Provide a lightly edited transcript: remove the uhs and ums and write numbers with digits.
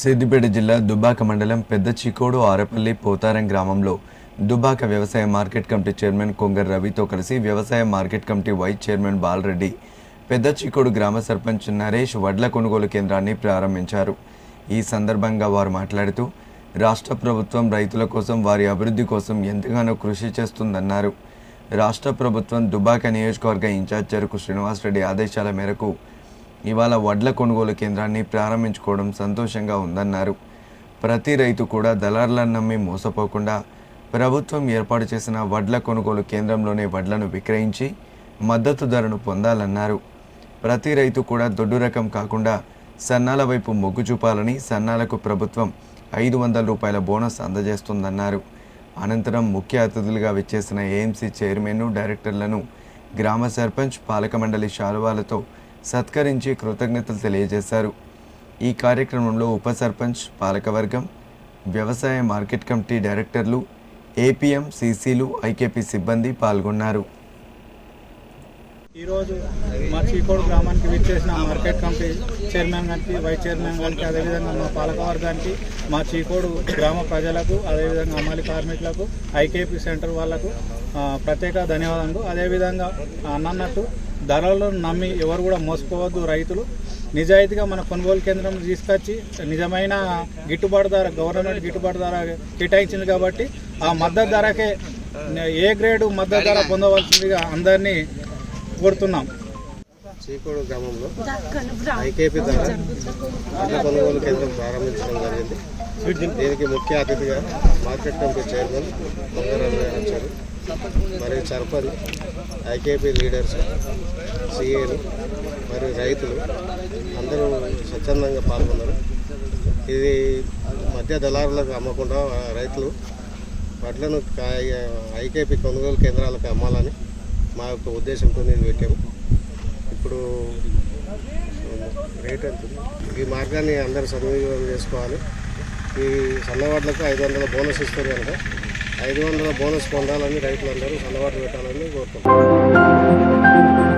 సిద్దిపేట జిల్లా దుబ్బాక మండలం పెద్ద చికోడు ఆరపల్లి పోతారం గ్రామంలో దుబ్బాక వ్యవసాయ మార్కెట్ కమిటీ చైర్మన్ కొంగర్ రవితో కలిసి వ్యవసాయ market committee vice chairman Balareddy, Pedda Chikodu గ్రామ సర్పంచ్ నరేష్ వడ్ల కొనుగోలు కేంద్రాన్ని ప్రారంభించారు. ఈ సందర్భంగా వారు మాట్లాడుతూ రాష్ట్ర ప్రభుత్వం రైతుల కోసం, వారి అభివృద్ధి కోసం ఎంతగానో కృషి చేస్తుందన్నారు. రాష్ట్ర ప్రభుత్వం దుబ్బాక నియోజకవర్గ ఇన్ఛార్జ్ చెరుకు శ్రీనివాసరెడ్డి ఆదేశాల మేరకు ఇవాళ వడ్ల కొనుగోలు కేంద్రాన్ని ప్రారంభించుకోవడం సంతోషంగా ఉందన్నారు. ప్రతి రైతు కూడా దళారులను నమ్మి మోసపోకుండా ప్రభుత్వం ఏర్పాటు చేసిన వడ్ల కొనుగోలు కేంద్రంలోనే వడ్లను విక్రయించి మద్దతు ధరను పొందాలన్నారు. ప్రతి రైతు కూడా దొడ్డు రకం కాకుండా సన్నాల వైపు మొగ్గు చూపాలని, సన్నాలకు ప్రభుత్వం 500 రూపాయల బోనస్ అందజేస్తుందన్నారు. అనంతరం ముఖ్య అతిథులుగా విచ్చేసిన ఏఎంసీ చైర్మన్ను, డైరెక్టర్లను గ్రామ సర్పంచ్, పాలక మండలి శాలువాలతో సత్కరించి కృతజ్ఞతలు తెలియజేశారు. ఈ కార్యక్రమంలో ఉప సర్పంచ్, పాలకవర్గం, వ్యవసాయ మార్కెట్ కమిటీ డైరెక్టర్లు, ఏపీఎం, సీసీలు, ఐకేపీ సిబ్బంది పాల్గొన్నారు. ఈరోజు మా చీకోడు గ్రామానికి విచ్చేసిన మార్కెట్ కమిటీ చైర్మన్ గారికి, వైస్ చైర్మన్ గారికి, అదేవిధంగా మా పాలకవర్గానికి, మా చీకోడు గ్రామ ప్రజలకు, అదేవిధంగా అమలు కార్మికులకు, ఐకేపీ సెంటర్ వాళ్లకు ప్రత్యేక ధన్యవాదాలు. అదేవిధంగా అన్నట్టు ధరలను నమ్మి ఎవరు కూడా మోసపోవద్దు. రైతులు నిజాయితీగా మన కొనుగోలు కేంద్రం తీసుకొచ్చి నిజమైన గిట్టుబాటు ధర, గవర్నమెంట్ గిట్టుబాటు ధర కేటాయించింది కాబట్టి ఆ మద్దతు ధరకే, ఏ గ్రేడు మద్దతు ధర పొందవలసిందిగా అందరినీ కోరుతున్నాం. చీకోడు గ్రామంలో ఐకేపీ ద్వారా వడ్ల కొనుగోలు కేంద్రం ప్రారంభించడం జరిగింది. దీనికి ముఖ్య అతిథిగా మార్కెట్ కమిటీ చైర్మన్ కొంగర్ రవి గారు వచ్చారు. మరియు సర్పంచ్, ఐకేపీ లీడర్స్, సిఏలు మరియు రైతులు అందరూ స్వచ్ఛందంగా పాల్గొన్నారు. ఇది మధ్య దళారులకు అమ్మకుండా రైతులు వడ్లను ఐకేపీ కొనుగోలు కేంద్రాలకు అమ్మాలని మా యొక్క ఉద్దేశంతో ఇది పెట్టాము. ఇప్పుడు రేట్ ఎంత? ఈ మార్గాన్ని అందరూ సద్వినియోగం చేసుకోవాలి. ఈ సన్నవాడ్లకు 500 బోనస్ ఇస్తారు కనుక 500 బోనస్ పొందాలని రైతులందరూ సన్నవాట్లు పెట్టాలని కోరుకుంటున్నారు.